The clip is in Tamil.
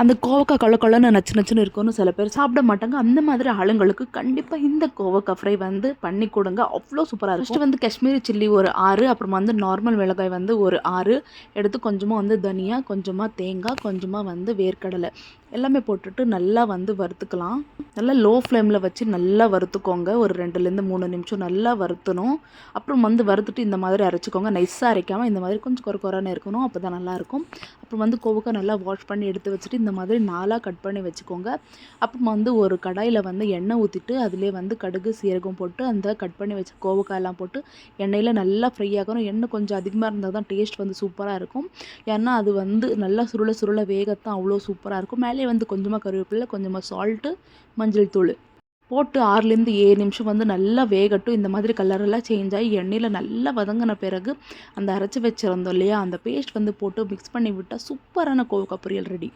அந்த கோவக்காய் கொள்ள கொள்ளன்னு நச்சு நச்சுன்னு இருக்கும்னு சில பேர் சாப்பிட மாட்டாங்க. அந்த மாதிரி ஆளுங்களுக்கு கண்டிப்பாக இந்த கோவக்காய் ஃப்ரை வந்து பண்ணி கொடுங்க. அவ்வளோ சூப்பராக இருக்கும். ஃபஸ்ட்டு வந்து காஷ்மீரி சில்லி ஒரு 6, அப்புறமா வந்து நார்மல் மிளகாய் வந்து ஒரு 6 எடுத்து கொஞ்சமாக வந்து தனியா, கொஞ்சமாக தேங்காய், கொஞ்சமாக வந்து வேர்க்கடலை எல்லாமே போட்டுட்டு நல்லா வந்து வறுத்துக்கலாம். நல்லா லோ ஃப்ளேமில் வச்சு நல்லா வறுத்துக்கோங்க. ஒரு 2லேருந்து 3 நிமிஷம் நல்லா வறுத்தணும். அப்புறம் வந்து வறுத்துட்டு இந்த மாதிரி அரைச்சிக்கோங்க. நைஸாக அரைக்காமல் இந்த மாதிரி கொஞ்சம் கொரன்னு இருக்கணும். அப்போ தான் நல்லாயிருக்கும். அப்புறம் வந்து கோவக்காய் நல்லா வாஷ் பண்ணி எடுத்து வச்சுட்டு இந்த மாதிரி 4ஆக கட் பண்ணி வச்சுக்கோங்க. அப்புறமா வந்து ஒரு கடாயில் வந்து எண்ணெய் ஊற்றிட்டு அதிலே வந்து கடுகு சீரகம் போட்டு அந்த கட் பண்ணி வச்ச கோவக்காயெல்லாம் போட்டு எண்ணெயில் நல்லா ஃப்ரை ஆகணும். எண்ணெய் கொஞ்சம் அதிகமாக இருந்தால் தான் டேஸ்ட் வந்து சூப்பராக இருக்கும். ஏன்னா அது வந்து நல்லா சுருள சுருள வேகத்தான் அவ்வளோ சூப்பராக இருக்கும். மேலே வந்து கொஞ்சமாக கருவேப்பிலை, கொஞ்சமாக சால்ட்டு, மஞ்சள் தூள் போட்டு 6லேருந்து 7 நிமிஷம் வந்து நல்லா வேகட்டும். இந்த மாதிரி கலரெல்லாம் சேஞ்ச் ஆகி எண்ணெயில் நல்லா வதங்கின பிறகு அந்த அரைச்சி வச்சிருந்தோம் இல்லையா, அந்த பேஸ்ட் வந்து போட்டு மிக்ஸ் பண்ணி விட்டால் சூப்பரான கோவக்காய் பொரியல் ரெடி.